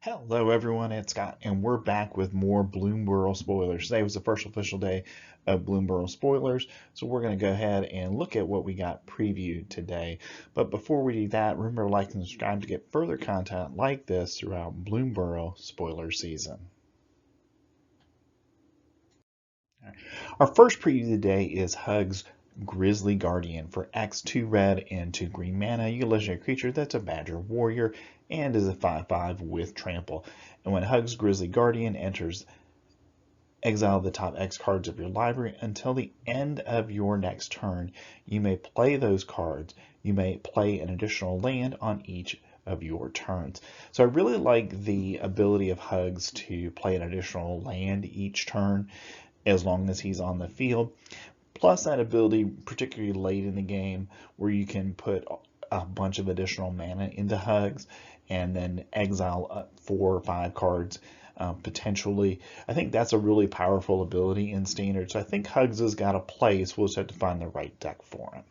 Hello everyone, it's Scott, and we're back with more Bloomburrow Spoilers. Today was the first official day of Bloomburrow Spoilers, so we're going to go ahead and look at what we got previewed today. But before we do that, remember to like and subscribe to get further content like this throughout Bloomburrow Spoiler season. Our first preview today is Hug's Grizzly Guardian for X 2 red and 2 green mana. You get a legendary creature that's a Badger Warrior and is a 5/5 with trample. And when Hug's Grizzly Guardian enters, exile the top X cards of your library until the end of your next turn. You may play those cards. You may play an additional land on each of your turns. So I really like the ability of Hugs to play an additional land each turn as long as he's on the field. Plus that ability, particularly late in the game, where you can put a bunch of additional mana into Hugs and then exile 4 or 5 cards potentially. I think that's a really powerful ability in Standard. So I think Hugs has got a place. We'll just have to find the right deck for him.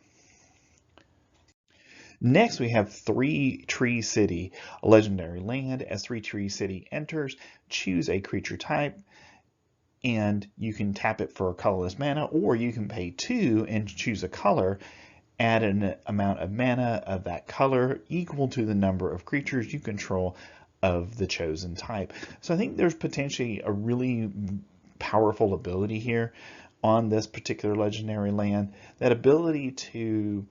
Next, we have 3 Tree City, a legendary land. As 3 Tree City enters, choose a creature type, and you can tap it for a colorless mana, or you can pay 2 and choose a color, add an amount of mana of that color equal to the number of creatures you control of the chosen type. So I think there's potentially a really powerful ability here on this particular legendary land. That ability to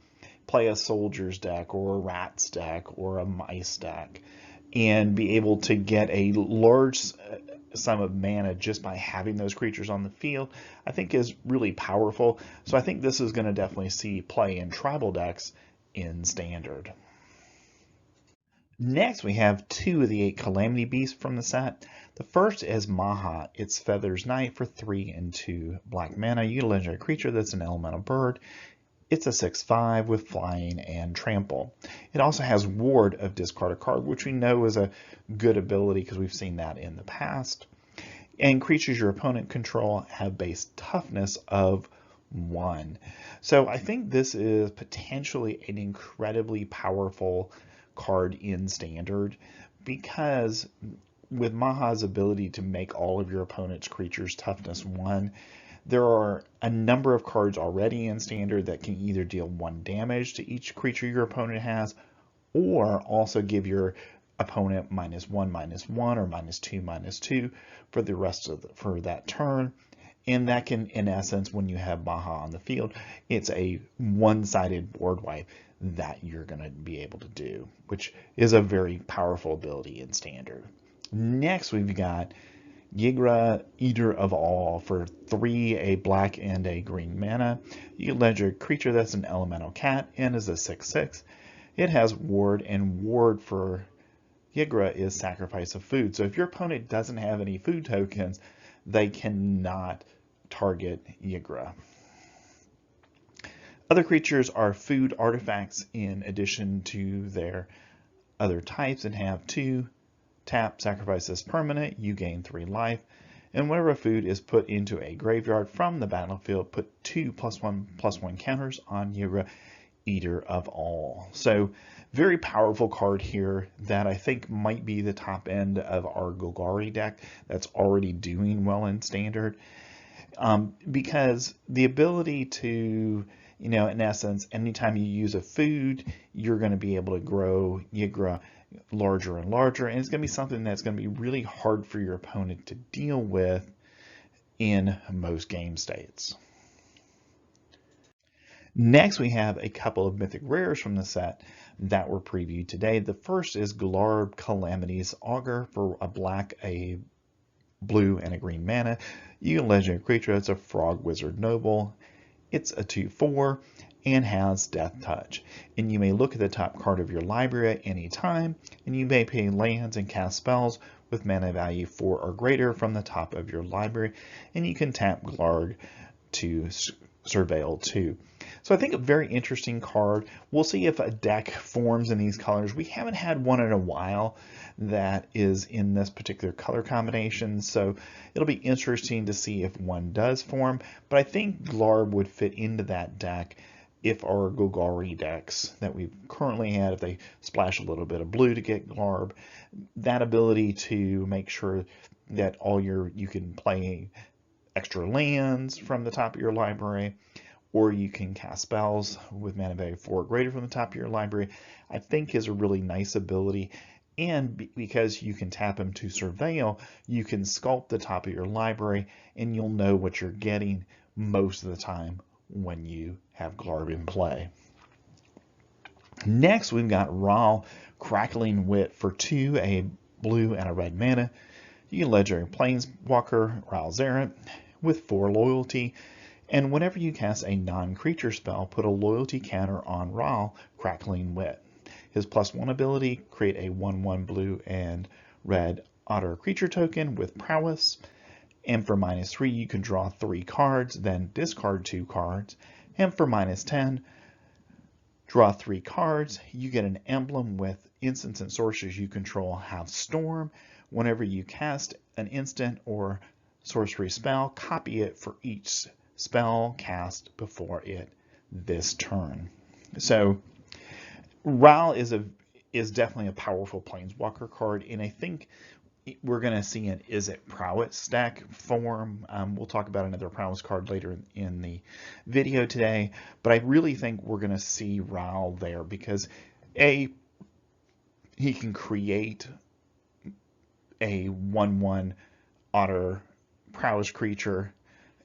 play a soldier's deck or a rat's deck or a mice deck and be able to get a large sum of mana just by having those creatures on the field, I think is really powerful. So I think this is going to definitely see play in tribal decks in Standard. Next, we have 2 of the 8 Calamity Beasts from the set. The first is Maha. It's Feathers Knight for 3 and 2 black mana. You get a legendary creature that's an elemental bird. It's a 6/5 with flying and trample. It also has Ward of discard a card, which we know is a good ability because we've seen that in the past. And creatures your opponent control have base toughness of 1. So I think this is potentially an incredibly powerful card in Standard, because with Maha's ability to make all of your opponent's creatures toughness 1, there are a number of cards already in Standard that can either deal 1 damage to each creature your opponent has, or also give your opponent -1/-1 or -2/-2 for the rest of for that turn. And that can, in essence, when you have Maha on the field, it's a one-sided board wipe that you're going to be able to do, which is a very powerful ability in Standard. Next, we've got Yigra, Eater of All for 3, a black and a green mana. You get a legendary creature that's an elemental cat and is a 6/6. It has Ward, and Ward for Yigra is Sacrifice of Food. So if your opponent doesn't have any food tokens, they cannot target Yigra. Other creatures are food artifacts in addition to their other types and have 2. Tap, sacrifice this permanent, you gain 3 life. And whenever a food is put into a graveyard from the battlefield, put 2 +1/+1 counters on Yigra, Eater of All. So very powerful card here that I think might be the top end of our Golgari deck that's already doing well in Standard. Because the ability to, in essence, anytime you use a food, you're going to be able to grow Yigra larger and larger, and it's going to be something that's going to be really hard for your opponent to deal with in most game states. Next, we have a couple of mythic rares from the set that were previewed today. The first is Garb, Calamity Beast Augur for a black, a blue, and a green mana. You get a legendary creature. It's a Frog Wizard Noble. It's a 2/4 and has Death Touch. And you may look at the top card of your library at any time, and you may pay lands and cast spells with mana value 4 or greater from the top of your library, and you can tap Garb to Surveil 2. So I think a very interesting card. We'll see if a deck forms in these colors. We haven't had one in a while that is in this particular color combination, so it'll be interesting to see if one does form. But I think Garb would fit into that deck if our Golgari decks that we currently had, if they splash a little bit of blue to get Garb, that ability to make sure that you can play extra lands from the top of your library, or you can cast spells with mana value 4 or greater from the top of your library, I think is a really nice ability. And because you can tap them to surveil, you can sculpt the top of your library and you'll know what you're getting most of the time when you have Garb in play. Next, we've got Ral, Crackling Wit for 2, a blue and a red mana. You can Legendary Planeswalker, Ral Zarant, with 4 loyalty. And whenever you cast a non-creature spell, put a loyalty counter on Ral, Crackling Wit. His +1 ability, create a 1/1 blue and red otter creature token with prowess. And for -3, you can draw 3 cards, then discard 2 cards. And for -10, draw 3 cards. You get an emblem with instants and sorceries you control have Storm. Whenever you cast an instant or sorcery spell, copy it for each spell cast before it this turn. So Ral is definitely a powerful Planeswalker card, and I think we're going to see an Is It Prowess stack form. We'll talk about another Prowess card later in the video today, but I really think we're going to see Ral there because he can create a 1/1 otter prowess creature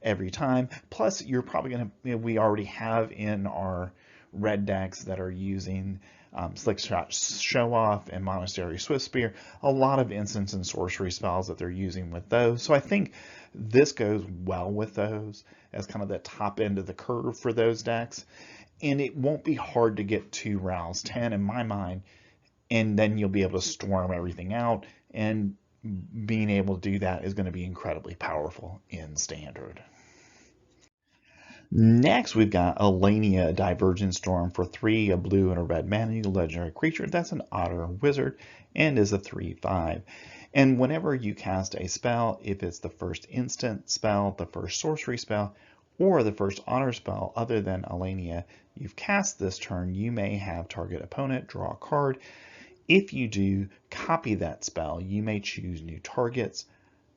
every time. Plus, you're probably going to, we already have in our red decks that are using Slickshot Show Off and Monastery Swiftspear, a lot of instants and sorcery spells that they're using with those. So I think this goes well with those as kind of the top end of the curve for those decks. And it won't be hard to get to Ral's 10 in my mind. And then you'll be able to storm everything out. And being able to do that is going to be incredibly powerful in Standard. Next, we've got Alenia, Divergence Storm for 3, a blue and a red mana, legendary creature. That's an otter wizard and is a 3/5. And whenever you cast a spell, if it's the first instant spell, the first sorcery spell, or the first otter spell other than Alenia you've cast this turn, you may have target opponent draw a card. If you do copy that spell, you may choose new targets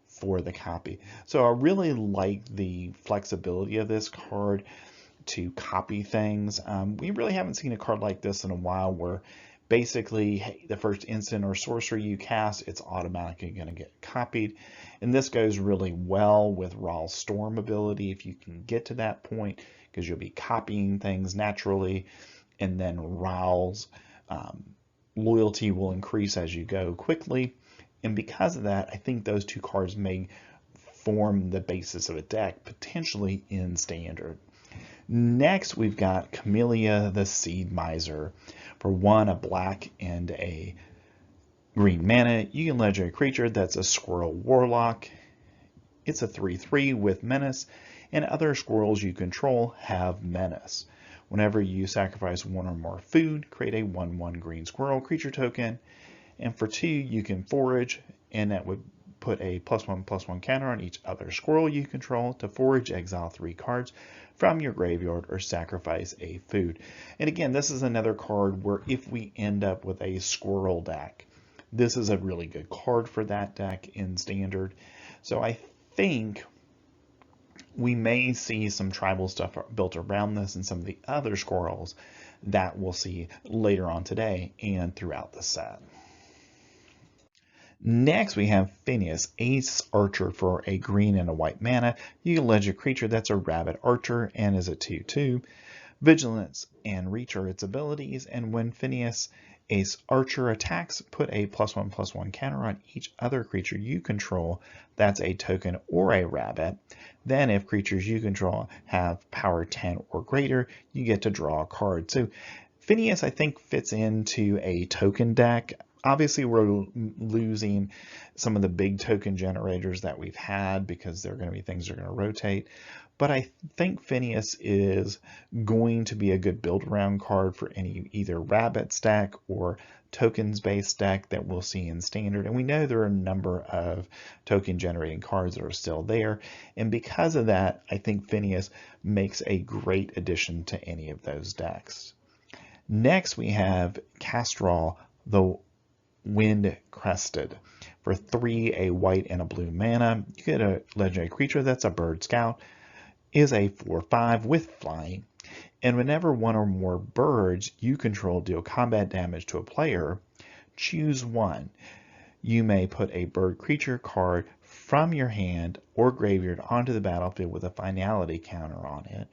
for the copy. So I really like the flexibility of this card to copy things. We really haven't seen a card like this in a while where basically the first instant or sorcery you cast, it's automatically going to get copied. And this goes really well with Ral's Storm ability if you can get to that point, because you'll be copying things naturally, and then Ral's loyalty will increase as you go quickly. And because of that, I think those 2 cards may form the basis of a deck, potentially in Standard. Next, we've got Camellia the Seed Miser. For 1, a black and a green mana, you can legendary creature that's a squirrel warlock. It's a 3/3 with menace, and other squirrels you control have menace. Whenever you sacrifice 1 or more food, create a 1/1 green squirrel creature token. And for 2, you can forage, and that would put a +1/+1 counter on each other squirrel you control. To forage, exile 3 cards from your graveyard or sacrifice a food. And again, this is another card where if we end up with a squirrel deck, this is a really good card for that deck in Standard. So I think we may see some tribal stuff built around this and some of the other squirrels that we'll see later on today and throughout the set. Next, we have Phineas Ace Archer for a green and a white mana. You can legendary creature that's a rabbit archer and is a 2/2. Vigilance and Reach are its abilities, and when Phineas Ace Archer attacks, put a +1/+1 counter on each other creature you control that's a token or a rabbit. Then if creatures you control have power 10 or greater, you get to draw a card. So Phineas, I think, fits into a token deck. Obviously, we're losing some of the big token generators that we've had because they're going to be things that are going to rotate. But I think Phineas is going to be a good build-around card for any either rabbit deck or tokens-based deck that we'll see in Standard. And we know there are a number of token-generating cards that are still there. And because of that, I think Phineas makes a great addition to any of those decks. Next, we have Castrol, the Wind Crested. For 3, a white and a blue mana, you get a legendary creature that's a bird scout, is a 4/5 with flying, and whenever one or more birds you control deal combat damage to a player, choose one. You may put a bird creature card from your hand or graveyard onto the battlefield with a finality counter on it,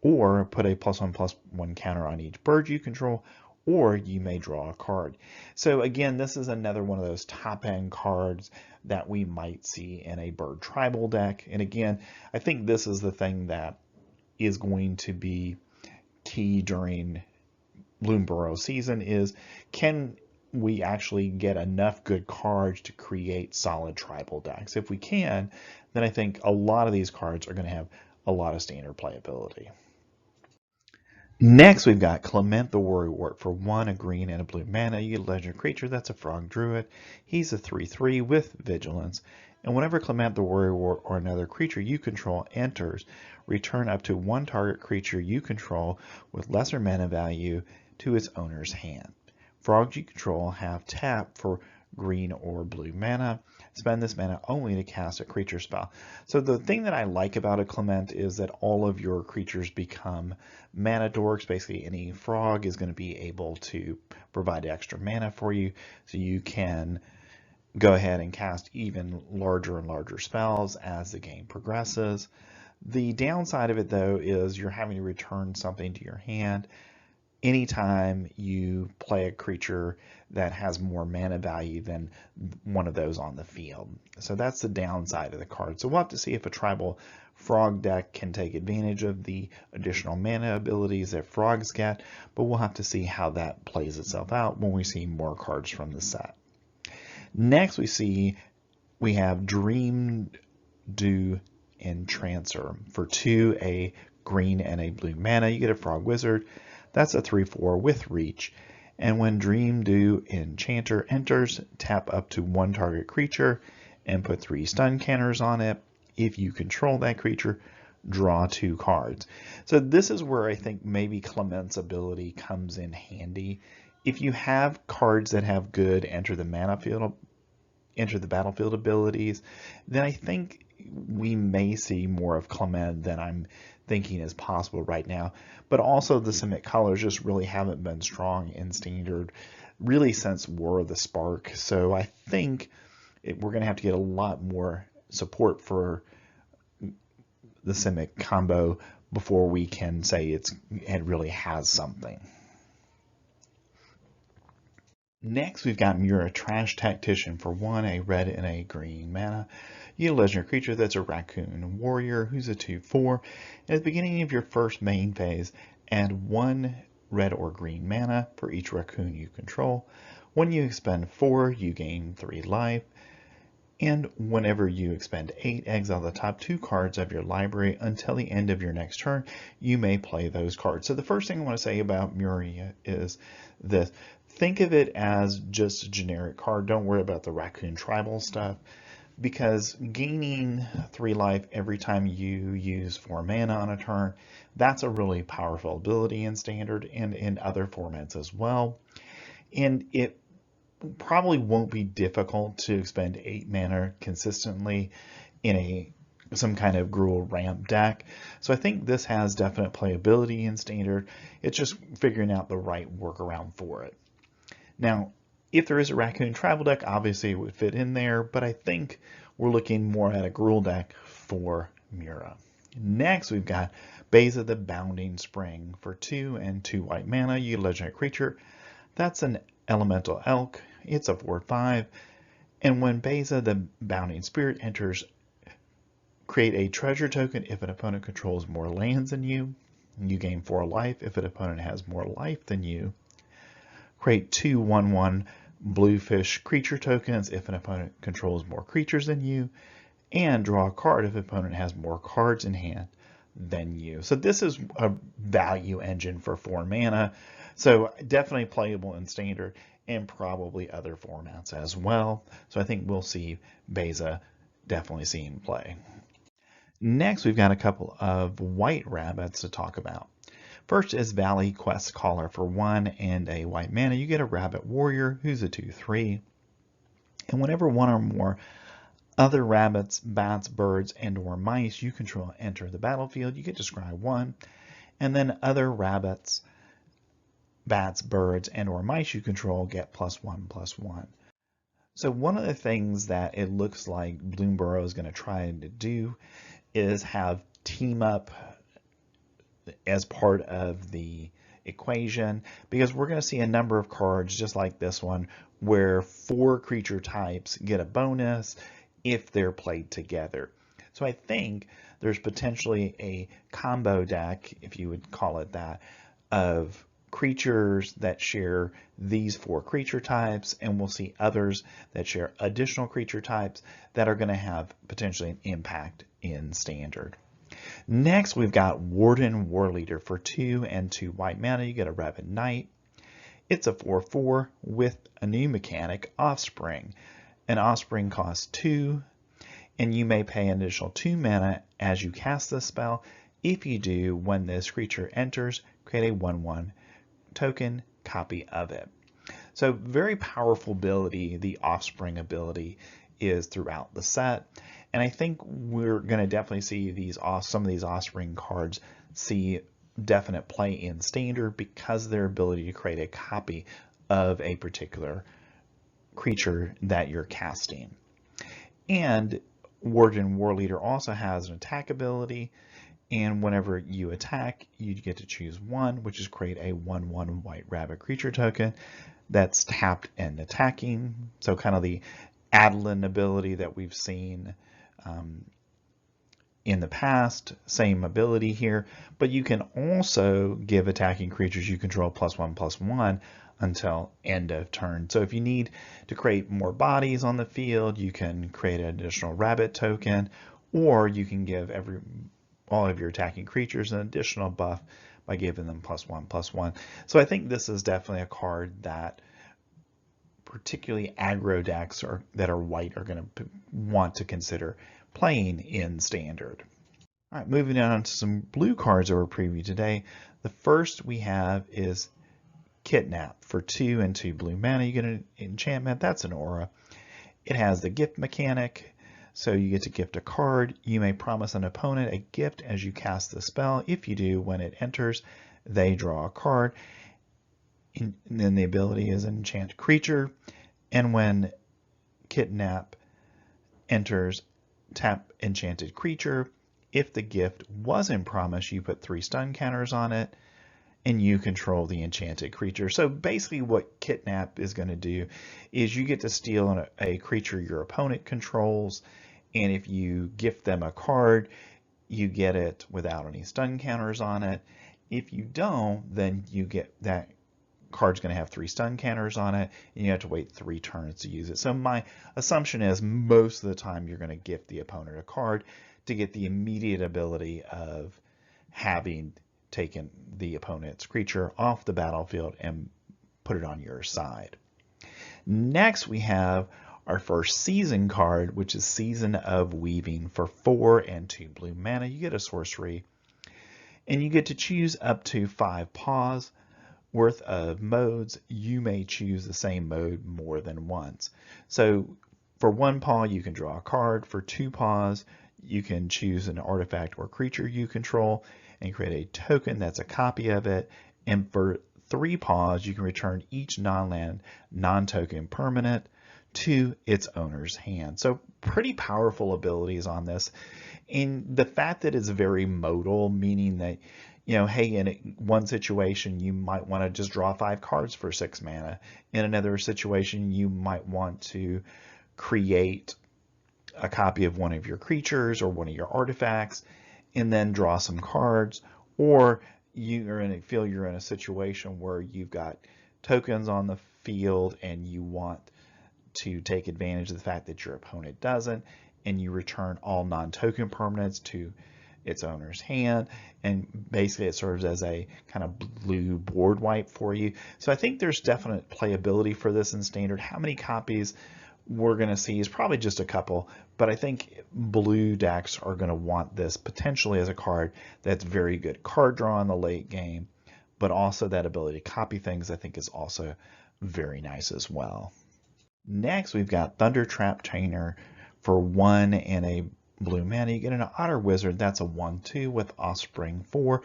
or put a +1/+1 counter on each bird you control, or you may draw a card. So again, this is another one of those top-end cards that we might see in a bird tribal deck. And again, I think this is the thing that is going to be key during Bloomburrow season is, can we actually get enough good cards to create solid tribal decks? If we can, then I think a lot of these cards are going to have a lot of standard playability. Next, we've got Clement the Warrior. For 1, a green and a blue mana, you get a legendary creature that's a frog druid. He's a 3/3 with vigilance. And whenever Clement the Warrior or another creature you control enters, return up to 1 target creature you control with lesser mana value to its owner's hand. Frogs you control have tap for green or blue mana. Spend this mana only to cast a creature spell. So the thing that I like about a Clement is that all of your creatures become mana dorks. Basically, any frog is going to be able to provide extra mana for you, so you can go ahead and cast even larger and larger spells as the game progresses. The downside of it, though, is you're having to return something to your hand anytime you play a creature that has more mana value than one of those on the field. So that's the downside of the card. So we'll have to see if a tribal frog deck can take advantage of the additional mana abilities that frogs get, but we'll have to see how that plays itself out when we see more cards from the set. Next, we have Dream Do Entrancer. For 2, a green and a blue mana, you get a frog wizard. That's a 3/4 with reach. And when Dream Do Enchanter enters, tap up to 1 target creature and put 3 stun counters on it. If you control that creature, draw 2 cards. So this is where I think maybe Clement's ability comes in handy. If you have cards that have good enter the battlefield abilities, then I think we may see more of Clement than I'm thinking is possible right now. But also the Simic colors just really haven't been strong in Standard really since War of the Spark. So I think we're going to have to get a lot more support for the Simic combo before we can say it really has something. Next, we've got Mira, Trash Tactician. For 1, a red and a green mana. You get a legendary creature that's a raccoon warrior who's a 2/4. At the beginning of your first main phase, add 1 red or green mana for each raccoon you control. When you expend 4, you gain 3 life. And whenever you expend 8, exile the top 2 cards of your library until the end of your next turn. You may play those cards. So the first thing I want to say about Mira is this. Think of it as just a generic card. Don't worry about the raccoon tribal stuff, because gaining 3 life every time you use 4 mana on a turn, that's a really powerful ability in Standard and in other formats as well. And it probably won't be difficult to expend 8 mana consistently in some kind of Gruul ramp deck. So I think this has definite playability in Standard. It's just figuring out the right workaround for it. Now, if there is a raccoon tribal deck, obviously it would fit in there, but I think we're looking more at a Gruul deck for Mira. Next, we've got Beza the Bounding Spring. For 2 and 2 white mana, you get a legendary creature. That's an elemental elk. It's a 4/5. And when Beza the Bounding Spirit enters, create a treasure token if an opponent controls more lands than you. You gain 4 life if an opponent has more life than you. Create 2 1/1 bluefish creature tokens if an opponent controls more creatures than you, and draw a card if an opponent has more cards in hand than you. So this is a value engine for 4 mana. So definitely playable in standard and probably other formats as well. So I think we'll see Beza definitely seeing play. Next, we've got a couple of white rabbits to talk about. First is Valley Quest Caller. For 1 and a white mana, you get a Rabbit Warrior who's a 2/3. And whenever one or more other rabbits, bats, birds, and or mice you control enter the battlefield, you get to scry 1. And then other rabbits, bats, birds, and or mice you control get +1/+1. So one of the things that it looks like Bloomburrow is going to try to do is have team up as part of the equation, because we're going to see a number of cards just like this one where 4 creature types get a bonus if they're played together. So I think there's potentially a combo deck, if you would call it that, of creatures that share these 4 creature types, and we'll see others that share additional creature types that are going to have potentially an impact in standard. Next, we've got Warden Warleader. For 2 and 2 white mana, you get a Rabbit Knight. It's a 4/4 with a new mechanic, Offspring. An Offspring costs 2, and you may pay an additional 2 mana as you cast this spell. If you do, when this creature enters, create a 1/1 token copy of it. So very powerful ability, the Offspring ability is throughout the set. And I think we're going to definitely see some of these Offspring cards see definite play in standard because of their ability to create a copy of a particular creature that you're casting. And Warden Warleader also has an attack ability, and whenever you attack, you get to choose 1, which is create a 1/1 white rabbit creature token that's tapped and attacking. So kind of the Adeline ability that we've seen in the past, same ability here, but you can also give attacking creatures you control +1/+1 until end of turn. So if you need to create more bodies on the field, you can create an additional rabbit token, or you can give all of your attacking creatures an additional buff by giving them +1/+1. So I think this is definitely a card that particularly aggro decks that are white are going to want to consider playing in standard. All right, moving on to some blue cards that were previewed today. The first we have is Kidnap. For 2 and 2 blue mana, you get an enchantment. That's an aura. It has the gift mechanic, so you get to gift a card. You may promise an opponent a gift as you cast the spell. If you do, when it enters, they draw a card. And then the ability is enchant creature, and when Kidnap enters, tap enchanted creature. If the gift wasn't promised, you put 3 stun counters on it, and you control the enchanted creature. So basically what Kidnap is going to do is you get to steal a creature your opponent controls, and if you gift them a card, you get it without any stun counters on it. If you don't, then you get that card's going to have 3 stun counters on it, and you have to wait 3 turns to use it. So my assumption is most of the time you're going to gift the opponent a card to get the immediate ability of having taken the opponent's creature off the battlefield and put it on your side. Next, we have our first season card, which is Season of Weaving. For 4 and 2 blue mana, you get a sorcery, and you get to choose up to 5 paws worth of modes. You may choose the same mode more than once. So for 1 paw, you can draw a card. For 2 paws, you can choose an artifact or creature you control and create a token that's a copy of it. And for 3 paws, you can return each non-land, non-token permanent to its owner's hand. So pretty powerful abilities on this. And the fact that it's very modal, meaning that, you know, hey, in one situation, you might want to just draw 5 cards for 6 mana. In another situation, you might want to create a copy of one of your creatures or one of your artifacts and then draw some cards. Or feel you're in a situation where you've got tokens on the field and you want to take advantage of the fact that your opponent doesn't, and you return all non-token permanents to its owner's hand, and basically it serves as a kind of blue board wipe for you. So I think there's definite playability for this in Standard. How many copies we're going to see is probably just a couple, but I think blue decks are going to want this potentially as a card that's very good card draw in the late game, but also that ability to copy things I think is also very nice as well. Next, we've got Thunder Trap Trainer for 1 and a blue mana. You get an Otter Wizard, that's a 1/2 with Offspring 4,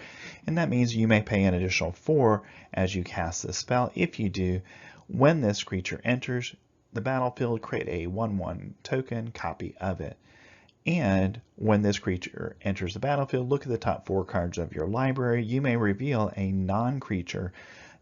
and that means you may pay an additional 4 as you cast this spell. If you do, when this creature enters the battlefield, create a 1/1 token copy of it. And when this creature enters the battlefield, look at the top 4 cards of your library. You may reveal a non-creature,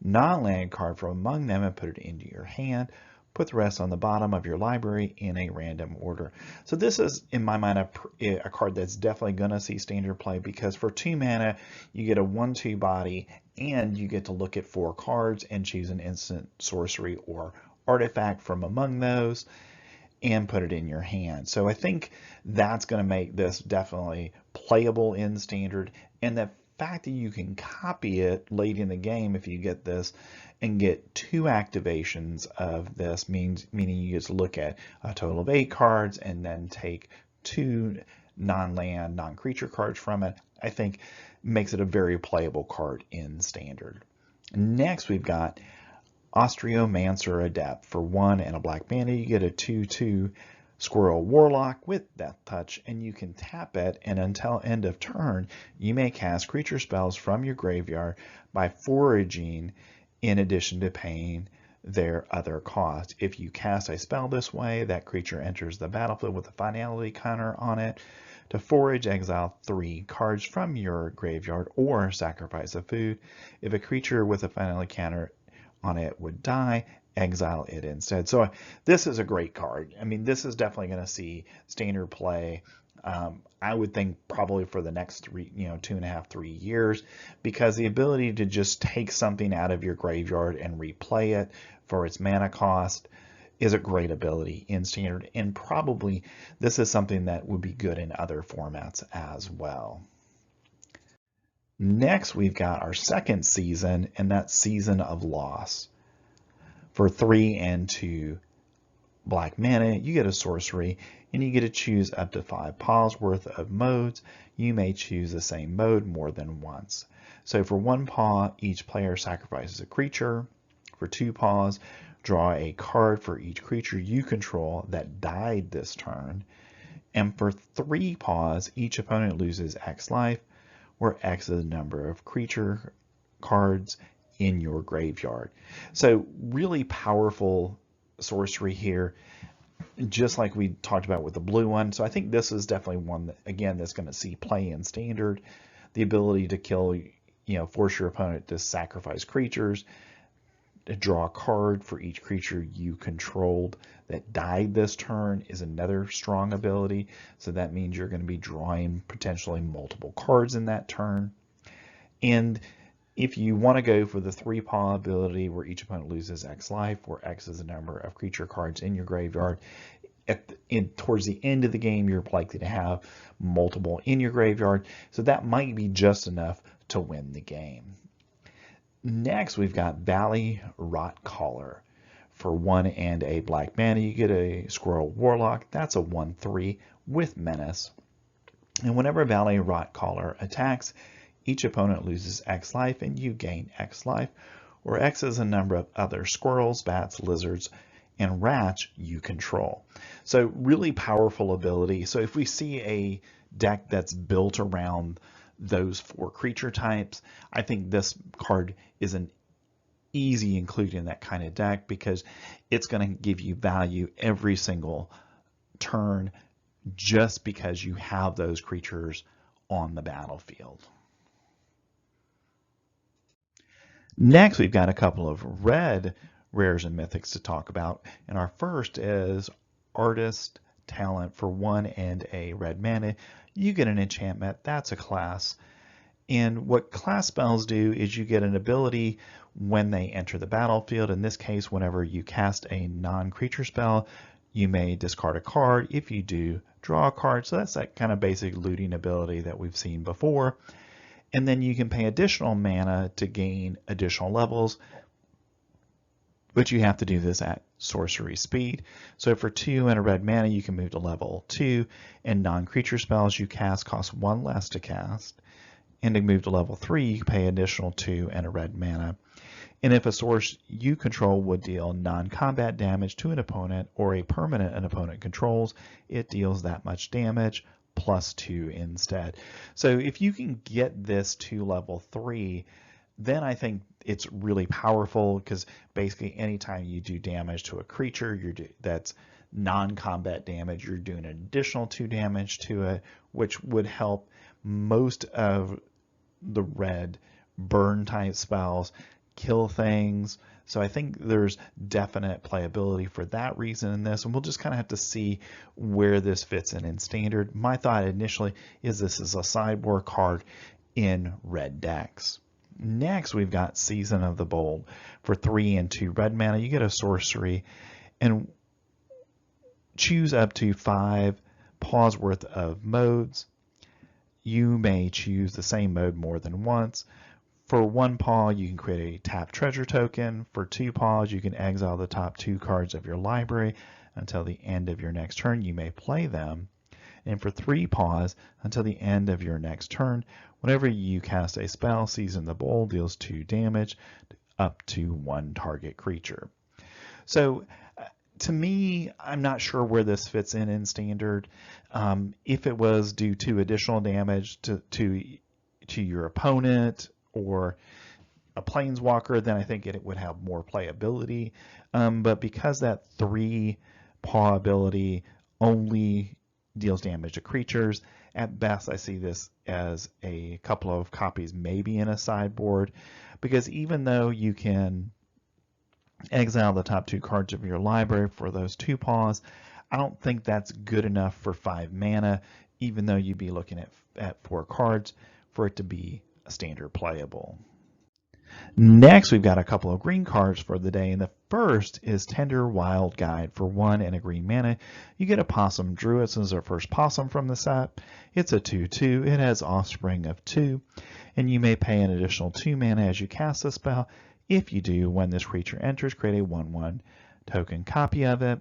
non-land card from among them and put it into your hand. Put the rest on the bottom of your library in a random order. So this is, in my mind, a card that's definitely going to see Standard play, because for 2 mana, you get a 1/2 body, and you get to look at 4 cards and choose an instant, sorcery, or artifact from among those and put it in your hand. So I think that's going to make this definitely playable in Standard, and the fact that you can copy it late in the game if you get this and get 2 activations of this, meaning you get to look at a total of 8 cards and then take 2 non-land, non-creature cards from it, I think makes it a very playable card in Standard. Next, we've got Osteomancer Adept for 1 and a black mana. You get a 2/2 Squirrel Warlock with Death Touch, and you can tap it, and until end of turn, you may cast creature spells from your graveyard by foraging in addition to paying their other cost. If you cast a spell this way, that creature enters the battlefield with a finality counter on it. To forage, exile 3 cards from your graveyard or sacrifice a food. If a creature with a finality counter on it would die, exile it instead. So this is a great card. I mean, this is definitely going to see Standard play. I would think probably for the next 2.5, 3 years, because the ability to just take something out of your graveyard and replay it for its mana cost is a great ability in Standard, and probably this is something that would be good in other formats as well. Next, we've got our second season, and that's Season of Loss. For 3 and 2 black mana, you get a sorcery, and you get to choose up to 5 paws worth of modes. You may choose the same mode more than once. So for 1 paw, each player sacrifices a creature. For 2 paws, draw a card for each creature you control that died this turn. And for 3 paws, each opponent loses X life, where X is the number of creature cards in your graveyard. So really powerful sorcery here, just like we talked about with the blue one. So I think this is definitely one that, again, that's going to see play in Standard. The ability to kill, force your opponent to sacrifice creatures, to draw a card for each creature you controlled that died this turn is another strong ability. So that means you're going to be drawing potentially multiple cards in that turn. And if you want to go for the 3-paw ability where each opponent loses X life, where X is the number of creature cards in your graveyard, towards the end of the game, you're likely to have multiple in your graveyard. So that might be just enough to win the game. Next, we've got Valley Rotcaller. For 1 and a black mana, you get a Squirrel Warlock. That's a 1/3 with Menace. And whenever Valley Rotcaller attacks, each opponent loses X life and you gain X life, where X is a number of other squirrels, bats, lizards, and rats you control. So really powerful ability. So if we see a deck that's built around those 4 creature types, I think this card is an easy include in that kind of deck, because it's going to give you value every single turn just because you have those creatures on the battlefield. Next, we've got a couple of red rares and mythics to talk about, and our first is Artist Talent. For 1 and a red mana, you get an enchantment. That's a class, And what class spells do is you get an ability when they enter the battlefield. In this case, whenever you cast a non-creature spell, you may discard a card. If you do, draw a card. So that's that kind of basic looting ability that we've seen before. And then you can pay additional mana to gain additional levels, but you have to do this at sorcery speed. So for 2 and a red mana, you can move to level 2, and non-creature spells you cast cost 1 less to cast. And to move to level 3, you pay additional 2 and a red mana. And if a source you control would deal non-combat damage to an opponent or a permanent an opponent controls, it deals that much damage plus 2 instead. So if you can get this to level 3, then I think it's really powerful, because basically anytime you do damage to a creature that's non-combat damage, you're doing an additional 2 damage to it, which would help most of the red burn type spells kill things. So I think there's definite playability for that reason in this, and we'll just kind of have to see where this fits in standard. My thought initially is this is a sideboard card in red decks. Next, we've got Season of the Bold. For 3 and 2 red mana, you get a sorcery and choose up to 5 paws worth of modes. You may choose the same mode more than once. For 1 paw, you can create a tap treasure token. For 2 paws, you can exile the top 2 cards of your library until the end of your next turn. You may play them. And for 3 paws, until the end of your next turn, whenever you cast a spell, Season the Bold deals 2 damage up to 1 target creature. So to me, I'm not sure where this fits in standard. If it was do 2 additional damage to your opponent or a planeswalker, then I think it would have more playability. But because that 3 paw ability only deals damage to creatures, at best I see this as a couple of copies maybe in a sideboard, because even though you can exile the top 2 cards of your library for those 2 paws, I don't think that's good enough for 5 mana, even though you'd be looking at 4 cards for it to be a standard playable. Next, we've got a couple of green cards for the day, and the first is Tender Wild Guide. For 1 and a green mana, you get a Possum Druid. This is our first possum from the set. It's a 2/2. It has Offspring of 2, and you may pay an additional 2 mana as you cast the spell. If you do, when this creature enters, create a 1/1 token copy of it,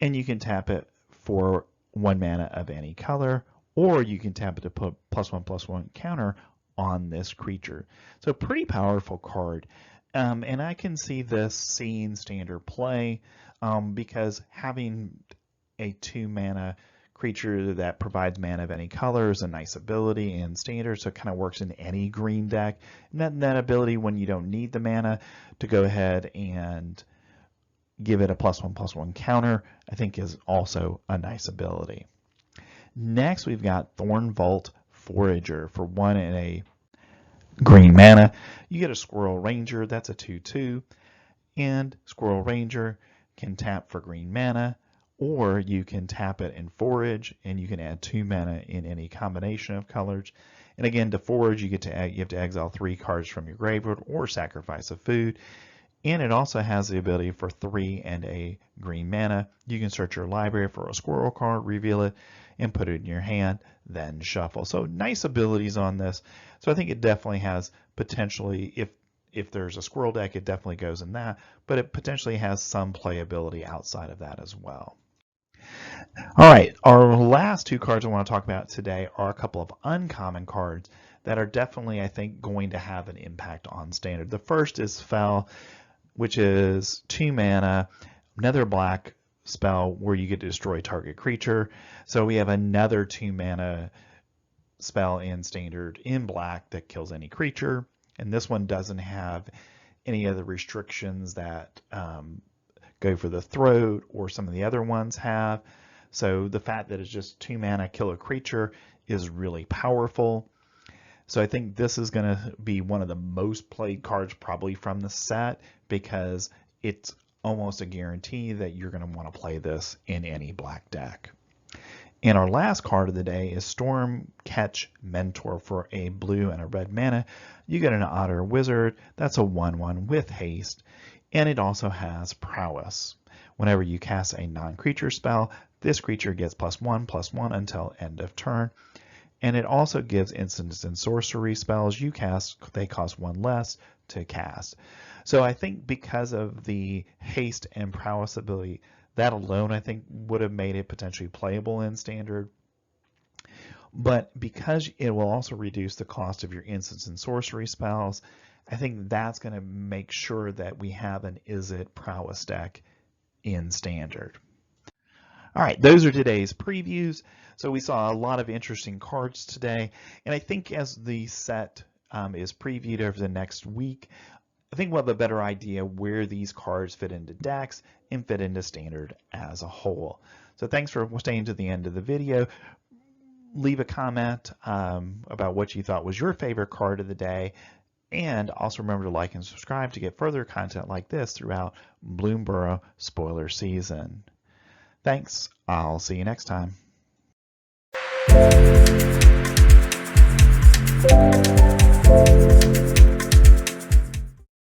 and you can tap it for 1 mana of any color, or you can tap it to put +1/+1 counter on this creature. So pretty powerful card, and I can see this seeing standard play, because having a 2 mana creature that provides mana of any color is a nice ability in standard, so it kind of works in any green deck. And that ability, when you don't need the mana, to go ahead and give it a +1/+1 counter, I think is also a nice ability. Next, we've got Thornvault Forager. For 1 and a green mana, you get a Squirrel Ranger. That's a 2/2, and Squirrel Ranger can tap for green mana, or you can tap it and forage, and you can add 2 mana in any combination of colors. And again, to forage, you have to exile 3 cards from your graveyard or sacrifice a food. And it also has the ability for 3 and a green mana. You can search your library for a squirrel card, reveal it, and put it in your hand, then shuffle. So nice abilities on this. So I think it definitely has potentially, if there's a squirrel deck, it definitely goes in that, but it potentially has some playability outside of that as well. All right, our last 2 cards I want to talk about today are a couple of uncommon cards that are definitely, I think, going to have an impact on standard. The first is Fell, which is 2 mana, another black spell where you get to destroy target creature. So we have another 2 mana spell in standard in black that kills any creature. And this one doesn't have any of the restrictions that go for the throat or some of the other ones have. So the fact that it's just 2 mana, kill a creature, is really powerful. So I think this is going to be one of the most played cards probably from the set, because it's almost a guarantee that you're going to want to play this in any black deck. And our last card of the day is Storm Catch Mentor for a blue and a red mana. You get an Otter Wizard. That's a 1/1 with haste. And it also has prowess. Whenever you cast a non-creature spell, this creature gets +1/+1 until end of turn. And it also gives instants and sorcery spells you cast, they cost 1 less to cast. So I think because of the haste and prowess ability, that alone, I think, would have made it potentially playable in Standard. But because it will also reduce the cost of your instants and sorcery spells, I think that's going to make sure that we have an Izzet prowess deck in Standard. All right, those are today's previews. So we saw a lot of interesting cards today. And I think as the set is previewed over the next week, I think we'll have a better idea where these cards fit into decks and fit into Standard as a whole. So thanks for staying to the end of the video. Leave a comment about what you thought was your favorite card of the day. And also remember to like and subscribe to get further content like this throughout Bloomburrow Spoiler season. Thanks. I'll see you next time.